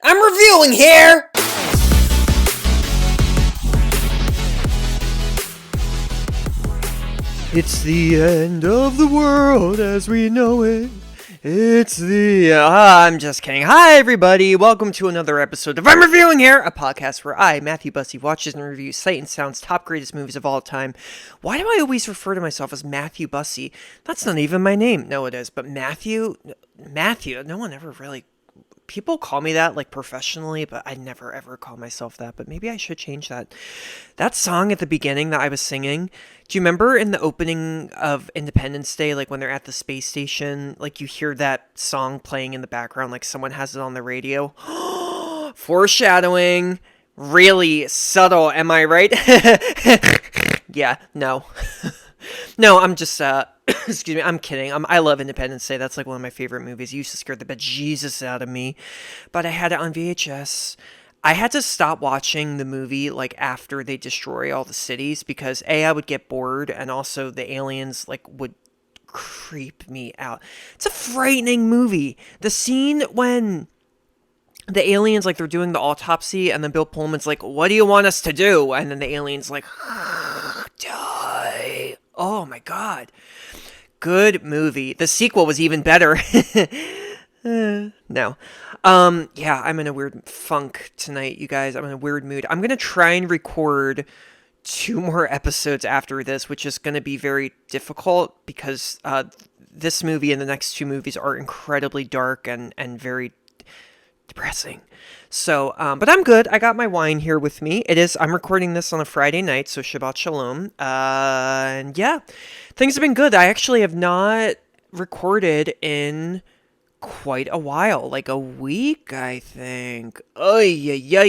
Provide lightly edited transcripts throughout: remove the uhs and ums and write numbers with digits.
I'm reviewing here! It's the end of the world as we know it. I'm just kidding. Hi, everybody. Welcome to another episode of I'm Reviewing Here, a podcast where I, Matthew Bussey, watches and reviews Sight and Sound's top greatest movies of all time. Why do I always refer to myself as Matthew Bussey? That's not even my name. No, it is. But Matthew, no one ever really... People call me that, like, professionally, but I never, ever call myself that. But maybe I should change that. That song at the beginning that I was singing, do you remember in the opening of Independence Day, like, when they're at the space station, like, you hear that song playing in the background, like, someone has it on the radio? Foreshadowing. Really subtle, am I right? Yeah, no. No, I'm just, excuse me, I'm kidding. I love Independence Day. That's like one of my favorite movies. It used to scare the bejesus out of me. But I had it on VHS. I had to stop watching the movie, like, after they destroy all the cities because, A, I would get bored, and also the aliens, like, would creep me out. It's a frightening movie. The scene when the aliens, like, they're doing the autopsy, and then Bill Pullman's like, what do you want us to do? And then the alien's like, die. Oh, my God. Good movie. The sequel was even better. No. Yeah, I'm in a weird funk tonight, you guys. I'm in a weird mood. I'm going to try and record 2 more episodes after this, which is going to be very difficult because this movie and the next 2 movies are incredibly dark and very depressing. So, but I'm good. I got my wine here with me. I'm recording this on a Friday night, so Shabbat Shalom. And yeah, things have been good. I actually have not recorded in quite a while, like a week, I think. I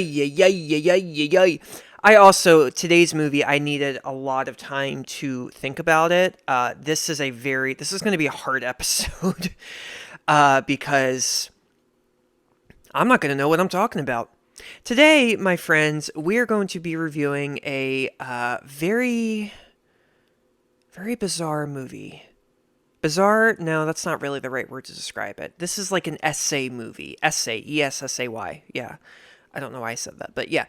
also, today's movie, I needed a lot of time to think about it. This is going to be a hard episode, because I'm not going to know what I'm talking about. Today, my friends, we are going to be reviewing a very, very bizarre movie. Bizarre? No, that's not really the right word to describe it. This is like an essay movie. Essay. E-S-S-A-Y. Yeah. I don't know why I said that, but yeah.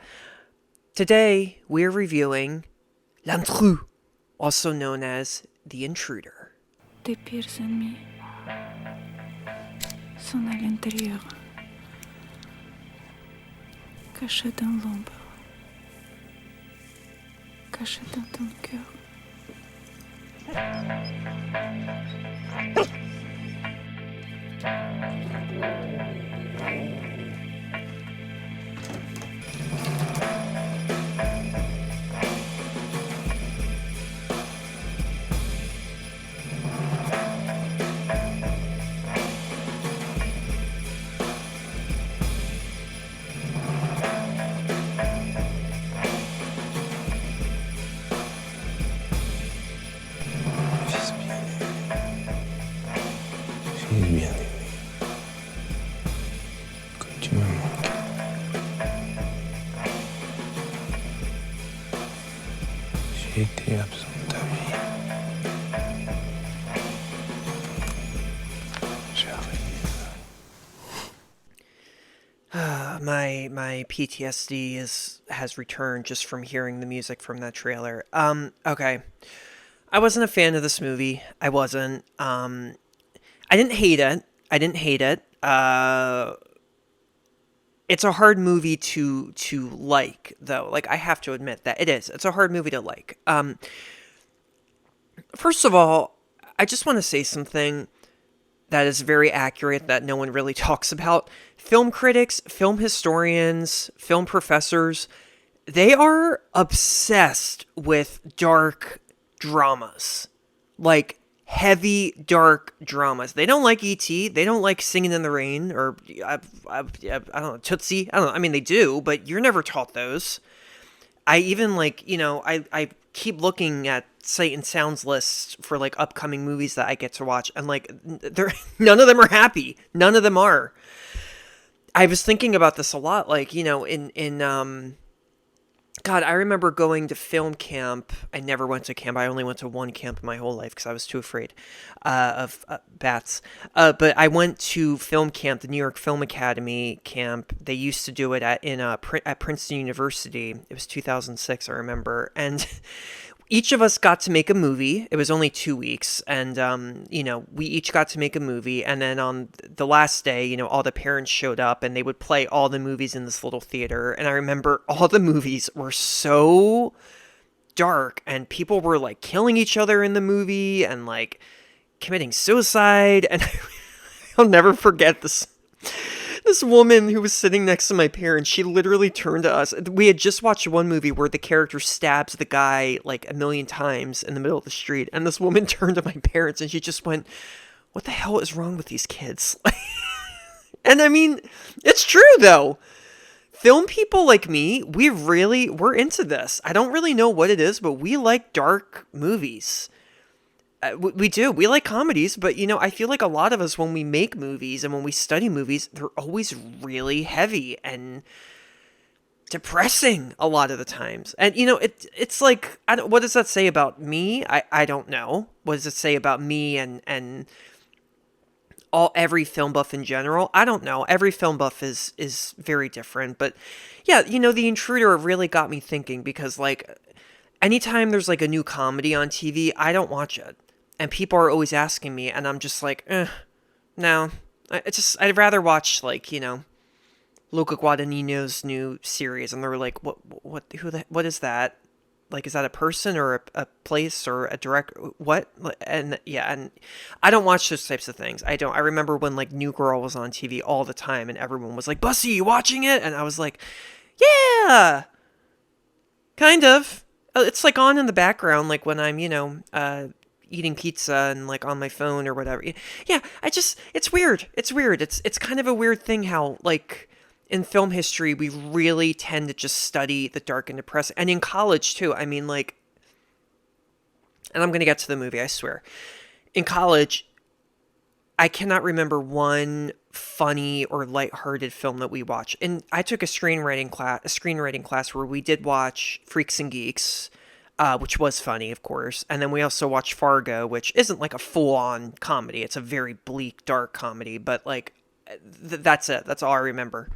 Today, we're reviewing L'Intruder, also known as The Intruder. Tes pires ennemis sont à l'intérieur, cachés dans l'ombre, cachés dans ton cœur. Bien aimé, comme tu me manques. J'ai été absent de ta vie. J'arrive. My PTSD has returned just from hearing the music from that trailer. Okay. I wasn't a fan of this movie. I wasn't. I didn't hate it. It's a hard movie to like, though. Like, I have to admit that it is. It's a hard movie to like. First of all, I just want to say something that is very accurate that no one really talks about. Film critics, film historians, film professors, they are obsessed with dark dramas. Like, heavy, dark dramas. They don't like E.T. They don't like Singing in the Rain or, I don't know, Tootsie. I don't know. I mean, they do, but you're never taught those. I even, like, I keep looking at Sight and Sound's lists for, like, upcoming movies that I get to watch, and, like, none of them are happy. None of them are. I was thinking about this a lot, like, in God, I remember going to film camp. I never went to camp. I only went to one camp in my whole life because I was too afraid of bats. But I went to film camp, the New York Film Academy camp. They used to do it at Princeton University. It was 2006, I remember. And each of us got to make a movie. It was only 2 weeks, and we each got to make a movie. And then on the last day, all the parents showed up, and they would play all the movies in this little theater. And I remember all the movies were so dark, and people were like killing each other in the movie and like committing suicide. And I'll never forget this woman who was sitting next to my parents. She literally turned to us. We had just watched one movie where the character stabs the guy like a million times in the middle of the street, and this woman turned to my parents and she just went, "What the hell is wrong with these kids?" And I mean, it's true though. Film people like me, we're into this. I don't really know what it is, but we like dark movies. We do. We like comedies, but I feel like a lot of us, when we make movies and when we study movies, they're always really heavy and depressing a lot of the times. And it's like, what does that say about me? I don't know. What does it say about me and every film buff in general? I don't know. Every film buff is very different, but yeah, The Intruder really got me thinking, because like anytime there's like a new comedy on TV, I don't watch it. And people are always asking me, and I'm just like, no. I'd rather watch like, Luca Guadagnino's new series, and they're like, what is that? Like, is that a person or a place or a direct, what? And yeah, and I don't watch those types of things. I don't. I remember when like New Girl was on TV all the time, and everyone was like, "Bussy, you watching it?" And I was like, yeah, kind of. It's like on in the background, like when I'm, eating pizza and like on my phone or whatever. Yeah, it's weird. It's weird. It's kind of a weird thing how like in film history we really tend to just study the dark and depressing, and in college too. I mean, like, and I'm going to get to the movie, I swear. In college, I cannot remember one funny or lighthearted film that we watched. And I took a screenwriting class where we did watch Freaks and Geeks, which was funny, of course. And then we also watched Fargo, which isn't like a full-on comedy. It's a very bleak, dark comedy. But like, that's it. That's all I remember.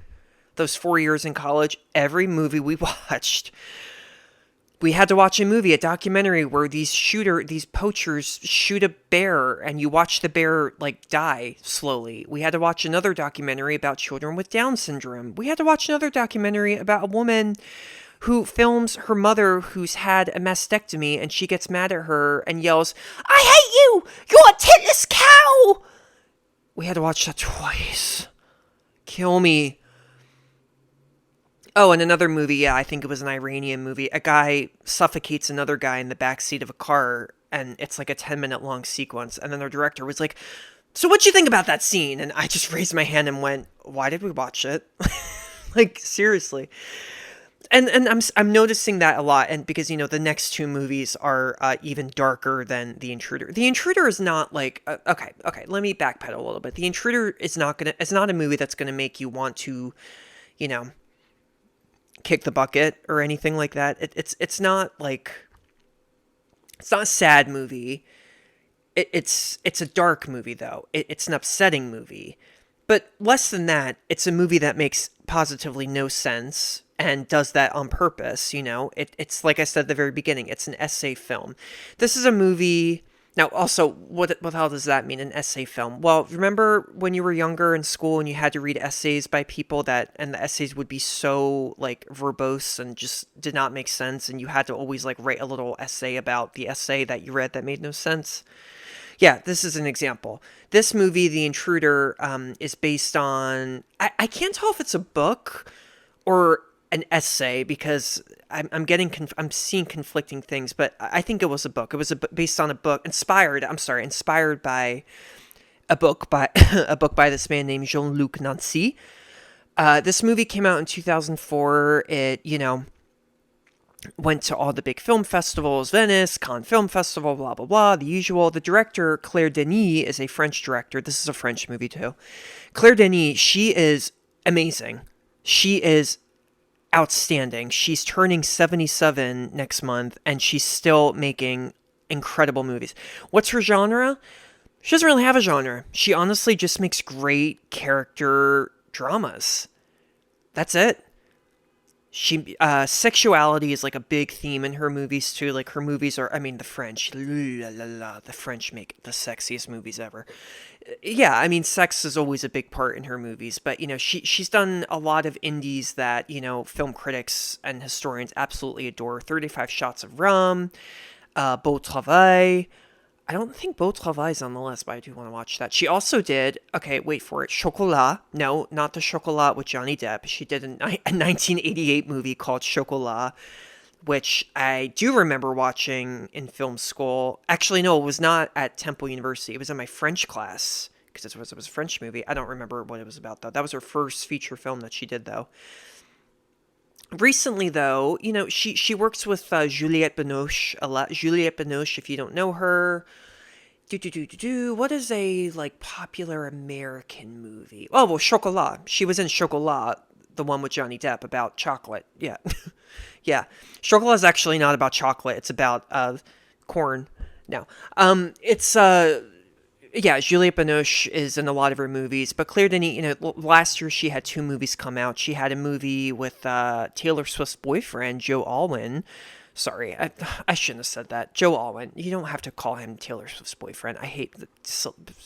Those 4 years in college, every movie we watched, we had to watch a documentary where these poachers shoot a bear, and you watch the bear like die slowly. We had to watch another documentary about children with Down syndrome. We had to watch another documentary about a woman who films her mother who's had a mastectomy, and she gets mad at her and yells, "I hate you! You're a titless cow!" We had to watch that twice. Kill me. Oh, and another movie, yeah, I think it was an Iranian movie. A guy suffocates another guy in the backseat of a car, and it's like a 10-minute long sequence. And then their director was like, "So what'd you think about that scene?" And I just raised my hand and went, "Why did we watch it?" Like, seriously. And I'm noticing that a lot, and because the next two movies are even darker than The Intruder. The Intruder is not like okay, let me backpedal a little bit. The Intruder is it's not a movie that's gonna make you want to, kick the bucket or anything like that. It's not like, it's not a sad movie. It's a dark movie though. It's an upsetting movie, but less than that, it's a movie that makes positively no sense and does that on purpose. It's like I said at the very beginning, it's an essay film. This is a movie. Now, also, what the hell does that mean, an essay film? Well, remember when you were younger in school and you had to read essays by people and the essays would be so, like, verbose and just did not make sense, and you had to always, like, write a little essay about the essay that you read that made no sense? Yeah, this is an example. This movie, The Intruder, is based on... I can't tell if it's a book or an essay, because I'm seeing conflicting things, but I think it was a book. It was based on a book, inspired by a book by a book by this man named Jean-Luc Nancy. This movie came out in 2004. It, went to all the big film festivals, Venice, Cannes Film Festival, blah, blah, blah, the usual. The director, Claire Denis, is a French director. This is a French movie too. Claire Denis, she is amazing. She is outstanding. She's turning 77 next month, and she's still making incredible movies. What's her genre? She doesn't really have a genre. She honestly just makes great character dramas. That's it. She sexuality is like a big theme in her movies too. Like her movies are, I mean, the French, la la la, the French make the sexiest movies ever. Yeah, I mean, sex is always a big part in her movies, but she's done a lot of indies that film critics and historians absolutely adore. 35 Shots of Rum, Beau Travail. I don't think Beau Travail is on the list, but I do want to watch that. She also did, okay, wait for it, Chocolat. No, not the Chocolat with Johnny Depp. She did a 1988 movie called Chocolat, which I do remember watching in film school. Actually, no, it was not at Temple University. It was in my French class, because it was a French movie. I don't remember what it was about, though. That was her first feature film that she did, though. Recently, though, she works with Juliette Binoche a lot. Juliette Binoche, if you don't know her, what is a popular American movie? Oh, well, Chocolat. She was in Chocolat, the one with Johnny Depp about chocolate. Yeah, yeah. Chocolat is actually not about chocolate. It's about corn. No, it's yeah, Juliette Binoche is in a lot of her movies, but Claire Denis, last year she had two movies come out. She had a movie with Taylor Swift's boyfriend, Joe Alwyn. Sorry, I shouldn't have said that. Joe Alwyn. You don't have to call him Taylor Swift's boyfriend. I hate the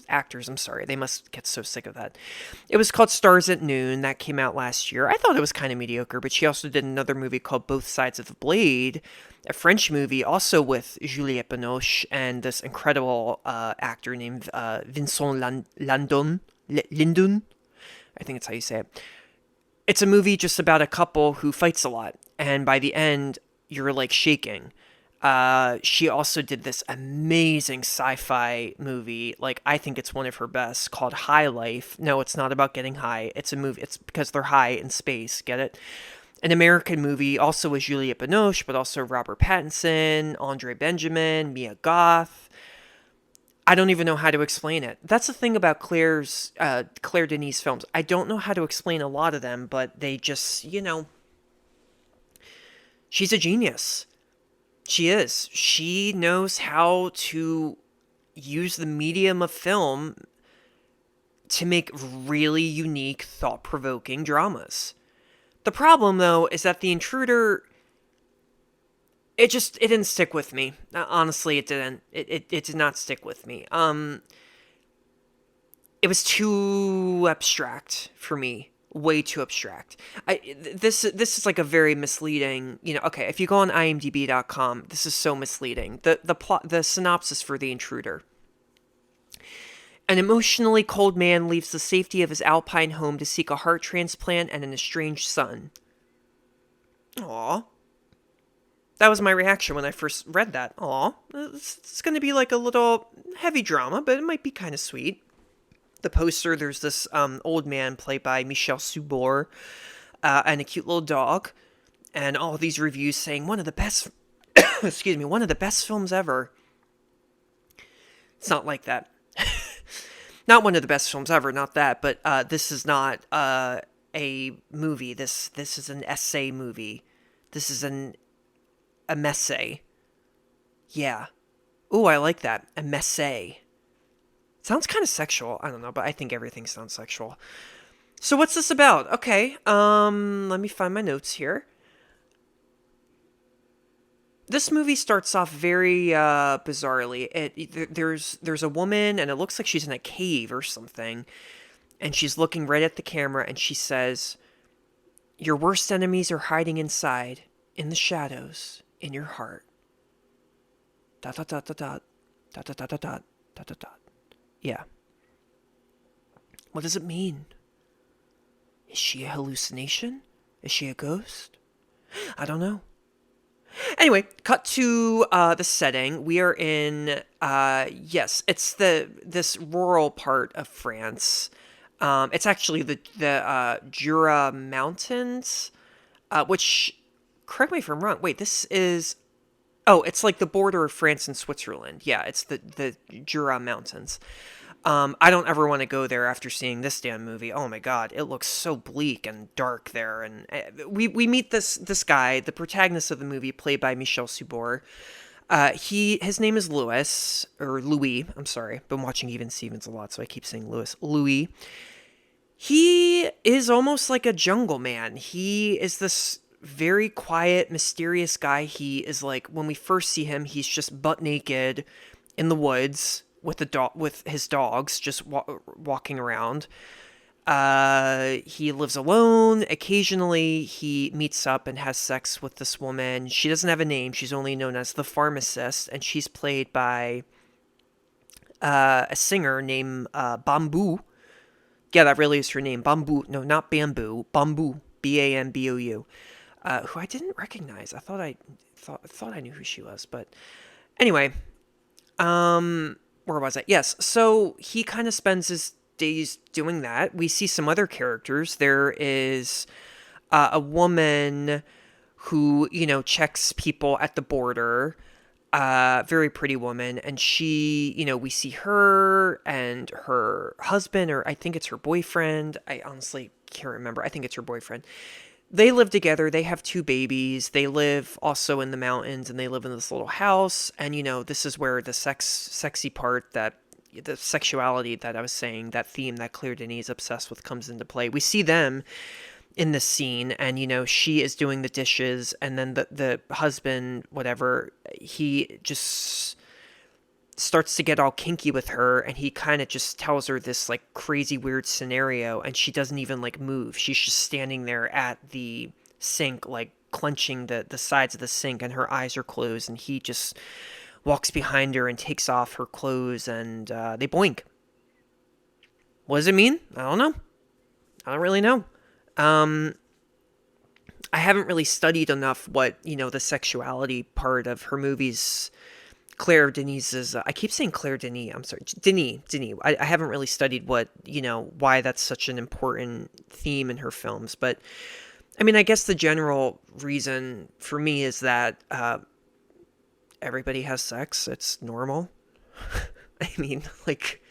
actors. I'm sorry. They must get so sick of that. It was called Stars at Noon. That came out last year. I thought it was kind of mediocre, but she also did another movie called Both Sides of the Blade, a French movie also with Juliette Binoche and this incredible actor named Vincent Lindon. I think that's how you say it. It's a movie just about a couple who fights a lot, and by the end, you're shaking. She also did this amazing sci-fi movie. I think it's one of her best, called High Life. No, it's not about getting high. It's a movie. It's because they're high in space. Get it? An American movie, also with Juliette Binoche, but also Robert Pattinson, Andre Benjamin, Mia Goth. I don't even know how to explain it. That's the thing about Claire Denis films. I don't know how to explain a lot of them, but they just, she's a genius. She is. She knows how to use the medium of film to make really unique, thought-provoking dramas. The problem, though, is that The Intruder, it didn't stick with me. Honestly, it didn't. It did not stick with me. It was too abstract for me. Way too abstract. This is a very misleading, okay, if you go on imdb.com, this is so misleading. The plot, the synopsis for The Intruder. An emotionally cold man leaves the safety of his Alpine home to seek a heart transplant and an estranged son. Aww. That was my reaction when I first read that. Aww. It's going to be a little heavy drama, but it might be kind of sweet. The poster, there's this old man played by Michel Subor and a cute little dog. And all these reviews saying one of the best, excuse me, one of the best films ever. It's not like that. Not one of the best films ever, not that, but this is not a movie. This is an essay movie. This is a messay. Yeah. Ooh, I like that. A messay. Sounds kind of sexual. I don't know, but I think everything sounds sexual. So what's this about? Okay, let me find my notes here. This movie starts off very bizarrely. There's a woman, and it looks like she's in a cave or something, and she's looking right at the camera, and she says, "Your worst enemies are hiding inside, in the shadows, in your heart." Dot dot dot dot dot dot dot dot dot dot dot dot. Yeah. What does it mean? Is she a hallucination? Is she a ghost? I don't know. Anyway, cut to the setting. We are in, yes, it's this rural part of France. It's actually the Jura Mountains, which, correct me if I'm wrong. Wait, this is, oh, it's the border of France and Switzerland. Yeah, it's the Jura Mountains. I don't ever want to go there after seeing this damn movie. Oh my god, it looks so bleak and dark there. And we meet this guy, the protagonist of the movie, played by Michel Subor. His name is Louis, or Louis. I'm sorry, been watching Even Stevens a lot, so I keep saying Louis. Louis. He is almost like a jungle man. He is this very quiet, mysterious guy. He is like, when we first see him, he's just butt naked in the woods with with his dogs, just walking around. He lives alone. Occasionally, he meets up and has sex with this woman. She doesn't have a name. She's only known as the pharmacist, and she's played by a singer named Bamboo. Yeah, that really is her name. Bamboo. No, not Bamboo. Bamboo. Bambou. Who I didn't recognize. I thought I knew who she was, but anyway, where was I? Yes. So he kind of spends his days doing that. We see some other characters. There is a woman who, checks people at the border. Very pretty woman, and she, we see her and her husband, or I think it's her boyfriend. I honestly can't remember. I think it's her boyfriend. They live together. They have 2 babies. They live also in the mountains, and they live in this little house. And this is where the sexy part, that the sexuality that I was saying, that theme that Claire Denis is obsessed with, comes into play. We see them in this scene, and she is doing the dishes, and then the husband, whatever, he just starts to get all kinky with her, and he kind of just tells her this like crazy weird scenario, and she doesn't even like move. She's just standing there at the sink, like clenching the sides of the sink, and her eyes are closed, and he just walks behind her and takes off her clothes, and they boink. What does it mean? I don't know. I don't really know. I haven't really studied enough what, the sexuality part of her movies. Claire Denis's, I keep saying Claire Denis, I'm sorry, Denis. I haven't really studied what, why that's such an important theme in her films. But, I mean, I guess the general reason for me is that everybody has sex. It's normal. I mean, like,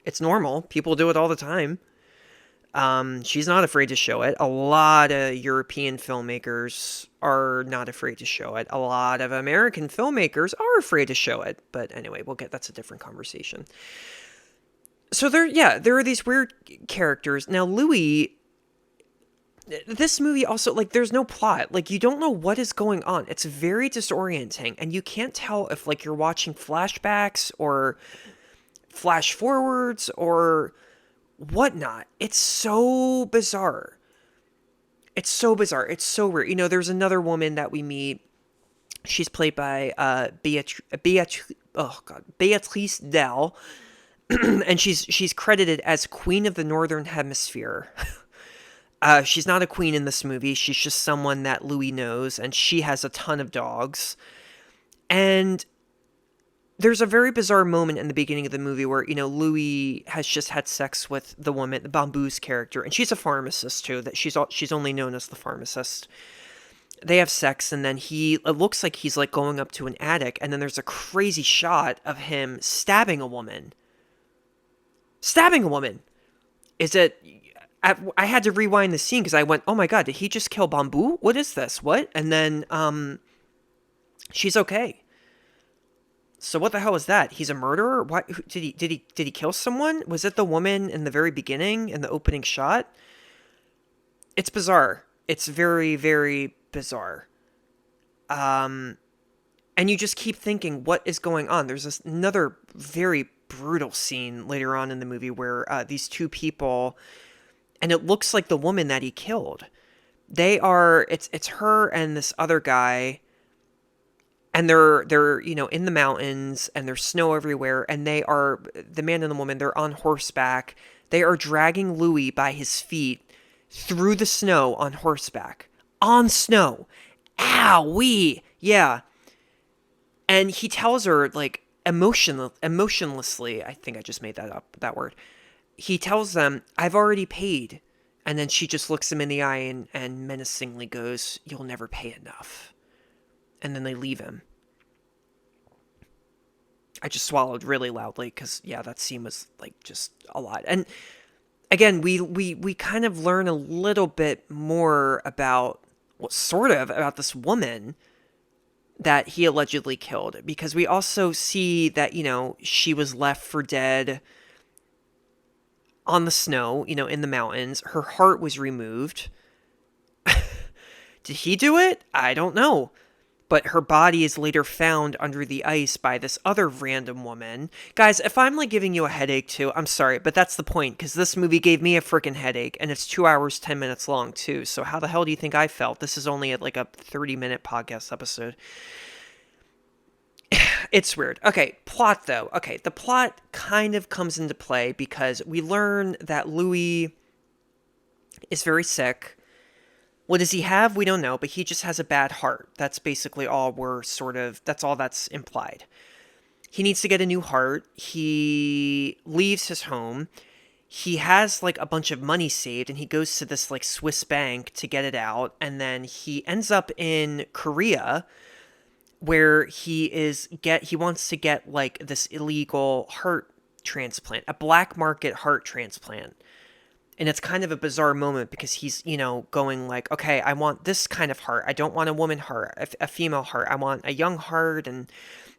it's normal. People do it all the time. She's not afraid to show it. A lot of European filmmakers are not afraid to show it. A lot of American filmmakers are afraid to show it. But anyway, that's a different conversation. So there are these weird characters. Now, Louis, this movie also, like, there's no plot. Like, you don't know what is going on. It's very disorienting, and you can't tell if, like, you're watching flashbacks or flash forwards or whatnot. It's so bizarre. It's so bizarre. It's so weird. There's another woman that we meet. She's played by Beatrice Dell, and she's credited as Queen of the Northern Hemisphere. She's not a queen in this movie. She's just someone that Louis knows, and she has a ton of dogs. And there's a very bizarre moment in the beginning of the movie where, Louis has just had sex with the woman, the Bamboo's character, and she's a pharmacist too, that she's only known as the pharmacist. They have sex, and then it looks like he's like going up to an attic, and then there's a crazy shot of him stabbing a woman. Is it, I had to rewind the scene because I went, oh my god, did he just kill Bamboo? What is this? What? And then, she's okay. So what the hell is that? He's a murderer? Why did he kill someone? Was it the woman in the very beginning, in the opening shot? It's bizarre. It's very, very bizarre. And you just keep thinking, what is going on? There's another very brutal scene later on in the movie where these 2 people, and it looks like the woman that he killed. It's her and this other guy. And they're in the mountains, and there's snow everywhere, and the man and the woman, they're on horseback. They are dragging Louis by his feet through the snow on horseback. On snow. Ow-wee! Yeah. And he tells her, like, emotionlessly, I think I just made that up, that word. He tells them, I've already paid. And then she just looks him in the eye and menacingly goes, you'll never pay enough. And then they leave him. I just swallowed really loudly because, yeah, that scene was like just a lot. And again, we kind of learn a little bit more about, well, sort of about this woman that he allegedly killed, because we also see that, she was left for dead on the snow, in the mountains. Her heart was removed. Did he do it? I don't know. But her body is later found under the ice by this other random woman. Guys, if I'm like giving you a headache too, I'm sorry, but that's the point, because this movie gave me a freaking headache, and it's 2 hours, 10 minutes long too. So how the hell do you think I felt? This is only like a 30-minute podcast episode. It's weird. Okay, plot though. Okay, the plot kind of comes into play because we learn that Louis is very sick. What does he have? We don't know, but he just has a bad heart. That's basically all that's all that's implied. He needs to get a new heart. He leaves his home. He has like a bunch of money saved, and he goes to this like Swiss bank to get it out. And then he ends up in Korea, where he wants to get like this illegal heart transplant, a black market heart transplant. And it's kind of a bizarre moment because he's, going like, okay, I want this kind of heart. I don't want a woman heart, a female heart. I want a young heart and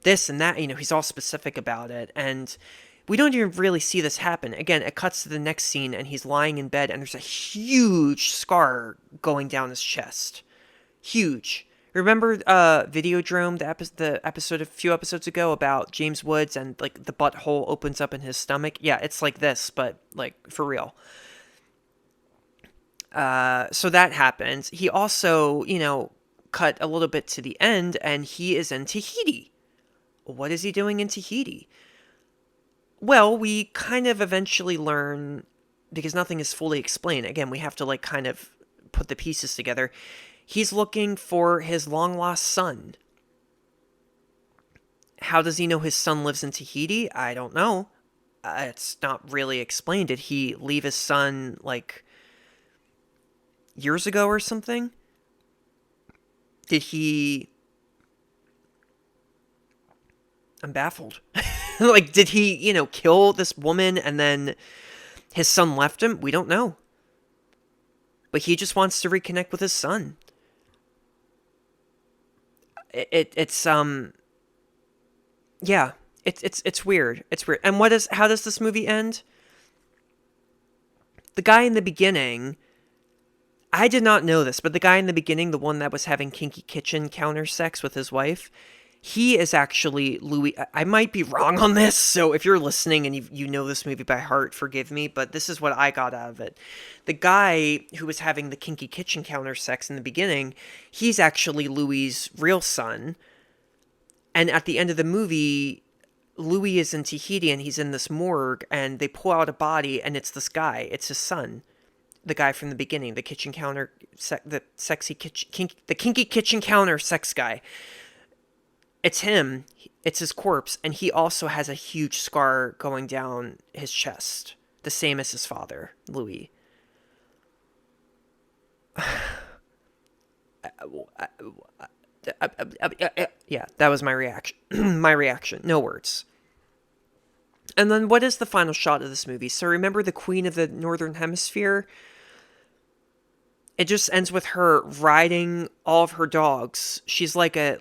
this and that. He's all specific about it. And we don't even really see this happen. Again, it cuts to the next scene and he's lying in bed and there's a huge scar going down his chest. Huge. Remember Videodrome, the episode a few episodes ago about James Woods and like the butthole opens up in his stomach? Yeah, it's like this, but like for real. So that happens. He also, cut a little bit to the end and he is in Tahiti. What is he doing in Tahiti? Well, we kind of eventually learn, because nothing is fully explained. Again, we have to like kind of put the pieces together. He's looking for his long-lost son. How does he know his son lives in Tahiti? I don't know. It's not really explained. Did he leave his son, like, years ago or something? Did he... I'm baffled. Like, did he, kill this woman and then his son left him? We don't know. But he just wants to reconnect with his son. It's yeah, it's weird. It's weird. And how does this movie end? The guy in the beginning, I did not know this, but the guy in the beginning, the one that was having kinky kitchen counter sex with his wife, he is actually Louis. I might be wrong on this, so if you're listening and you know this movie by heart, forgive me, but this is what I got out of it. The guy who was having the kinky kitchen counter sex in the beginning, he's actually Louis' real son. And at the end of the movie, Louis is in Tahiti and he's in this morgue and they pull out a body and it's this guy. It's his son. The guy from the beginning, the kitchen counter, the kinky kitchen counter sex guy. It's him. It's his corpse. And he also has a huge scar going down his chest. The same as his father, Louis. Yeah, that was my reaction. My reaction. No words. And then what is the final shot of this movie? So remember the Queen of the Northern Hemisphere? It just ends with her riding all of her dogs. She's like a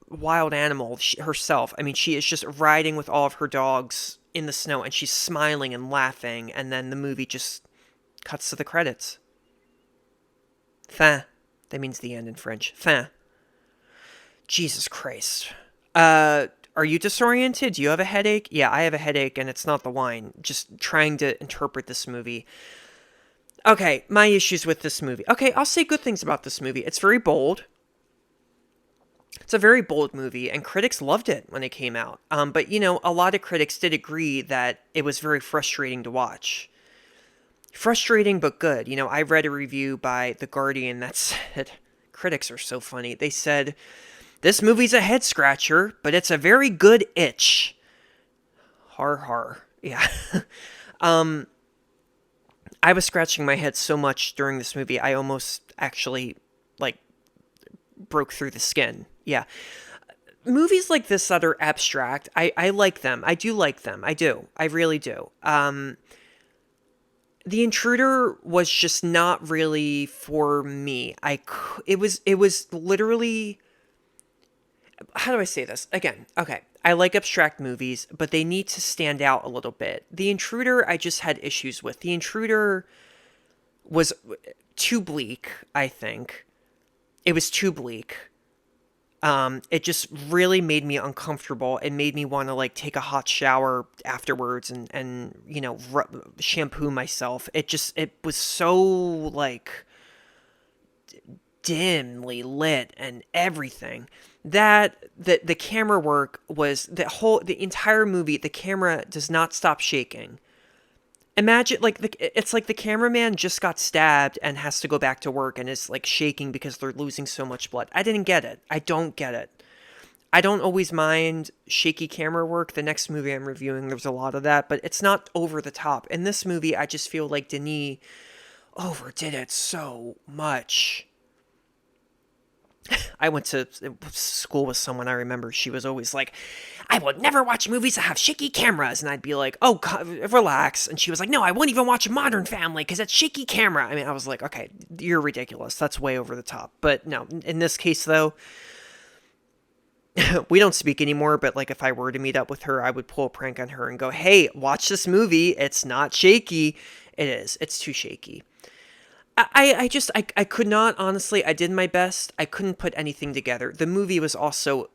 wild animal herself. I mean, she is just riding with all of her dogs in the snow and she's smiling and laughing, and then the movie just cuts to the credits. Fin. That means the end in French. Fin. Jesus Christ. Are you disoriented? Do you have a headache? Yeah, I have a headache and it's not the wine. Just trying to interpret this movie. Okay, my issues with this movie. Okay, I'll say good things about this movie. It's very bold. It's a very bold movie, and critics loved it when it came out. But, a lot of critics did agree that it was very frustrating to watch. Frustrating, but good. I read a review by The Guardian that said, critics are so funny. They said, this movie's a head-scratcher, but it's a very good itch. Har har. Yeah. I was scratching my head so much during this movie, I almost actually, broke through the skin. Yeah. movies like this that are abstract, I like them. I do like them. I do. I really do. The Intruder was just not really for me. It was literally, how do I say this? Again, okay. I like abstract movies, but they need to stand out a little bit. The Intruder I just had issues with. The Intruder was too bleak, I think. It was too bleak. It just really made me uncomfortable. It made me want to like take a hot shower afterwards and shampoo myself. It was so like dimly lit and everything that the camera work was the entire movie. The camera does not stop shaking. Imagine like it's like the cameraman just got stabbed and has to go back to work and is like shaking because they're losing so much blood. I didn't get it. I don't get it. I don't always mind shaky camera work. The next movie I'm reviewing, there's a lot of that, but it's not over the top. In this movie, I just feel like Denis overdid it so much. I went to school with someone, I remember she was always like, I will never watch movies that have shaky cameras. And I'd be like, oh, relax. And she was like, no, I won't even watch Modern Family because it's shaky camera. I mean, I was like, okay, you're ridiculous. That's way over the top. But no, in this case, though, we don't speak anymore. But like if I were to meet up with her, I would pull a prank on her and go, hey, watch this movie. It's not shaky. It is. It's too shaky. I could not, honestly, I did my best. I couldn't put anything together. The movie was also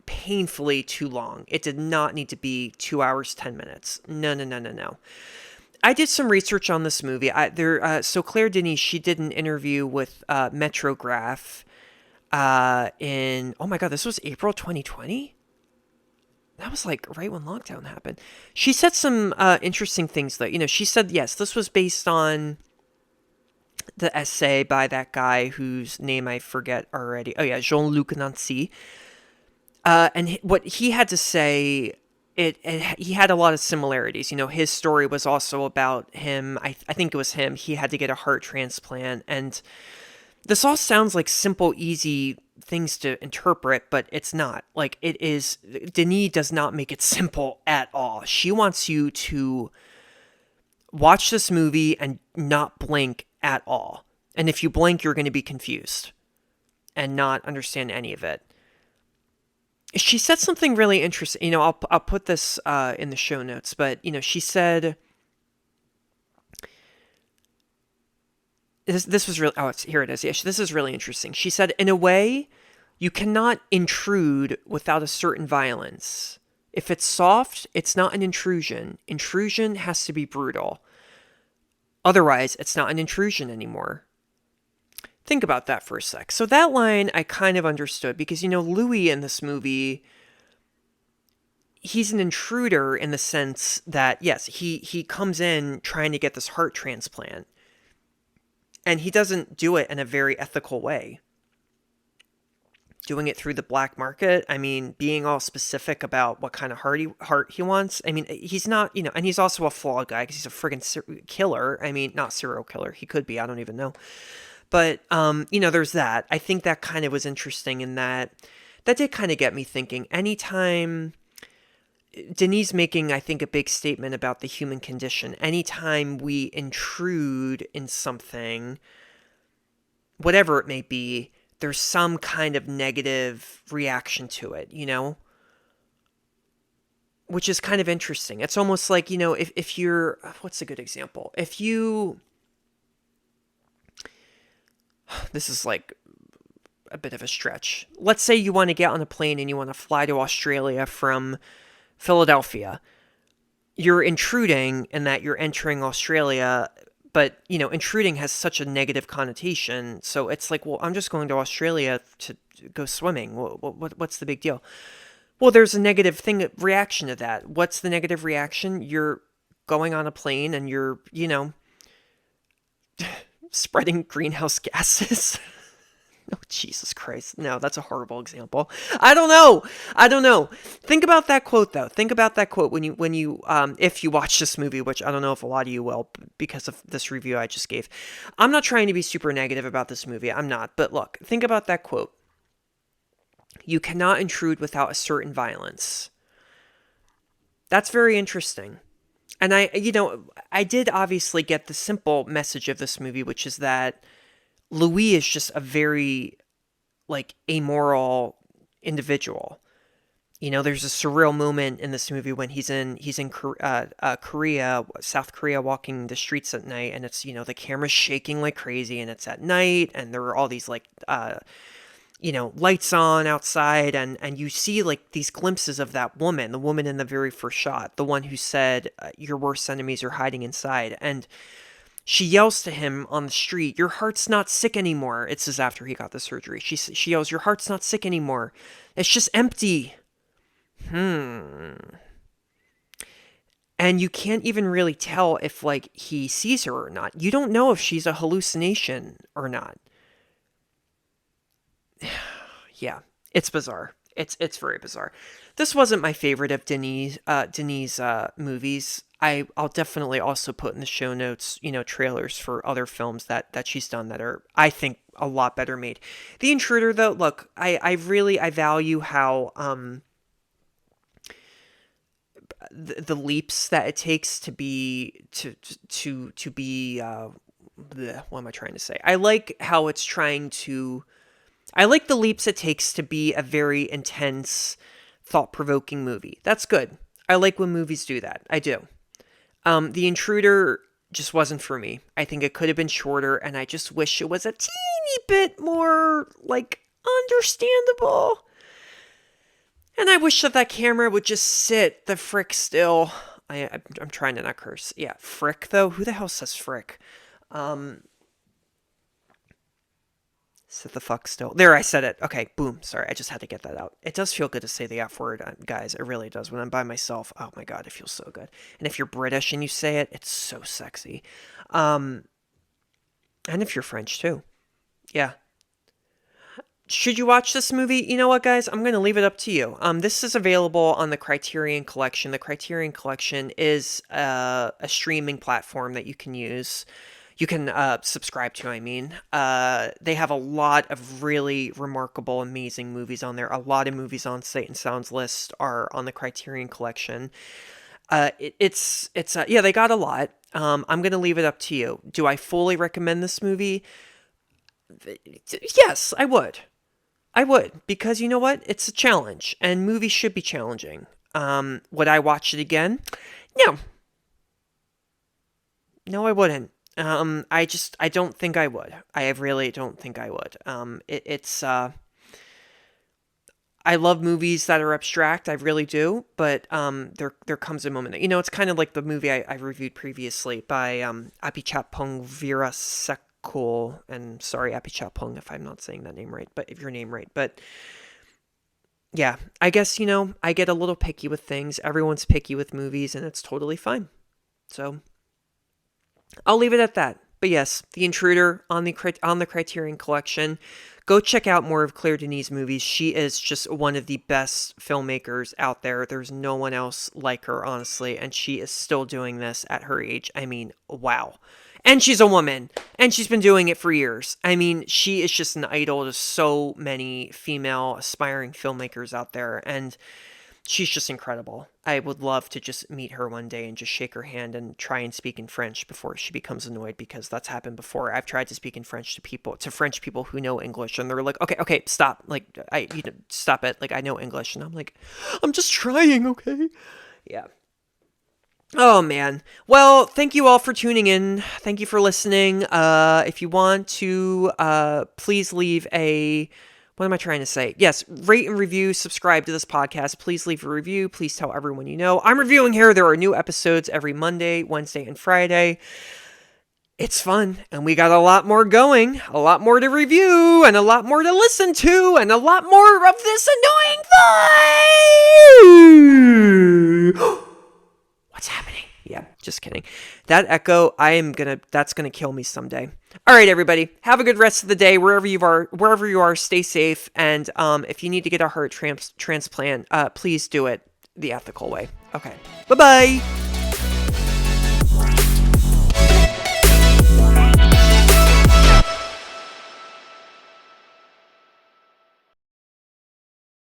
painfully too long. It did not need to be 2 hours, 10 minutes. No, no, no, no, no. I did some research on this movie. So Claire Denis, she did an interview with Metrograph oh my God, this was April 2020? That was like right when lockdown happened. She said some interesting things though. She said, yes, this was based on the essay by that guy whose name I forget already. Oh yeah, Jean-Luc Nancy. And what he had to say, he had a lot of similarities. His story was also about him. I think it was him. He had to get a heart transplant, and this all sounds like simple, easy things to interpret, but it's not. Like it is. Denis does not make it simple at all. She wants you to watch this movie and not blink at all. And if you blink, you're going to be confused and not understand any of it. She said something really interesting. I'll put this in the show notes, but she said this was really, here it is. Yeah, this is really interesting. She said, in a way, you cannot intrude without a certain violence. If it's soft, it's not an intrusion. Intrusion has to be brutal. Otherwise, it's not an intrusion anymore. Think about that for a sec. So that line I kind of understood because, Louis in this movie, he's an intruder in the sense that, yes, he comes in trying to get this heart transplant. And he doesn't do it in a very ethical way. Doing it through the black market. I mean, being all specific about what kind of heart he wants. I mean, he's not, and he's also a flawed guy because he's a friggin' killer. I mean, not serial killer. He could be. I don't even know. But, there's that. I think that kind of was interesting in that did kind of get me thinking. Anytime Denis making, I think, a big statement about the human condition. Anytime we intrude in something, whatever it may be, there's some kind of negative reaction to it, which is kind of interesting. It's almost like, if you're, what's a good example? This is like a bit of a stretch. Let's say you want to get on a plane and you want to fly to Australia from Philadelphia. You're intruding in that you're entering Australia, but, intruding has such a negative connotation. So it's like, well, I'm just going to Australia to go swimming. What's the big deal? Well, there's a negative reaction to that. What's the negative reaction? You're going on a plane and you're, spreading greenhouse gases. Oh, Jesus Christ. No, that's a horrible example. I don't know. Think about that quote, though. Think about that quote when you if you watch this movie, which I don't know if a lot of you will because of this review I just gave. I'm not trying to be super negative about this movie. I'm not. But look, think about that quote. You cannot intrude without a certain violence. That's very interesting. And I did obviously get the simple message of this movie, which is that Louis is just a very, like, amoral individual. There's a surreal moment in this movie when he's in Korea, South Korea, walking the streets at night, and it's, the camera's shaking like crazy, and it's at night, and there are all these, like, lights on outside, and you see, like, these glimpses of that woman, the woman in the very first shot, the one who said, your worst enemies are hiding inside, and she yells to him on the street, your heart's not sick anymore. It says after he got the surgery. She yells, your heart's not sick anymore. It's just empty. And you can't even really tell if, like, he sees her or not. You don't know if she's a hallucination or not. Yeah, it's bizarre. It's very bizarre. This wasn't my favorite of Denis' movies. I'll definitely also put in the show notes, trailers for other films that she's done that are, I think, a lot better made. The Intruder, though, look, I value how the leaps that it takes to be what am I trying to say? I like how it's trying to. I like the leaps it takes to be a very intense, thought-provoking movie. That's good. I like when movies do that. I do. The Intruder just wasn't for me. I think it could have been shorter, and I just wish it was a teeny bit more, like, understandable. And I wish that camera would just sit the frick still. I'm trying to not curse. Yeah, frick, though? Who the hell says frick? Sit the fuck still. There, I said it. Okay, boom. Sorry, I just had to get that out. It does feel good to say the F word, guys. It really does. When I'm by myself, oh my god, it feels so good. And if you're British and you say it, it's so sexy. And if you're French, too. Yeah. Should you watch this movie? You know what, guys? I'm going to leave it up to you. This is available on the Criterion Collection. The Criterion Collection is a streaming platform that you can use. You can subscribe to, I mean. They have a lot of really remarkable, amazing movies on there. A lot of movies on Sight and Sound's list are on the Criterion Collection. Yeah, they got a lot. I'm going to leave it up to you. Do I fully recommend this movie? Yes, I would. I would, because you know what? It's a challenge, and movies should be challenging. Would I watch it again? No. No, I wouldn't. I don't think I would. I really don't think I would. I love movies that are abstract. I really do. But there comes a moment that, it's kind of like the movie I reviewed previously by Apichatpong Veerasekul. And sorry, Apichatpong, if I'm not saying that name right, but if your name right. But yeah, I guess, I get a little picky with things. Everyone's picky with movies, and it's totally fine. So I'll leave it at that. But yes, The Intruder on the Criterion Collection. Go check out more of Claire Denis' movies. She is just one of the best filmmakers out there. There's no one else like her, honestly. And she is still doing this at her age. I mean, wow. And she's a woman. And she's been doing it for years. I mean, she is just an idol to so many female aspiring filmmakers out there. And she's just incredible. I would love to just meet her one day and just shake her hand and try and speak in French before she becomes annoyed, because that's happened before. I've tried to speak in French to French people who know English, and they're like, okay, stop. Like, stop it. Like, I know English. And I'm like, I'm just trying, okay? Yeah. Oh, man. Well, thank you all for tuning in. Thank you for listening. If you want to, please leave a... What am I trying to say? Yes, rate and review, subscribe to this podcast. Please leave a review. Please tell everyone you know. I'm reviewing here. There are new episodes every Monday, Wednesday, and Friday. It's fun, and we got a lot more going, a lot more to review, and a lot more to listen to, and a lot more of this annoying voice. What's happening? Yeah, just kidding. That echo, that's gonna kill me someday. All right, everybody, have a good rest of the day wherever you are. Stay safe, and if you need to get a heart transplant, please do it the ethical way. Okay, bye bye.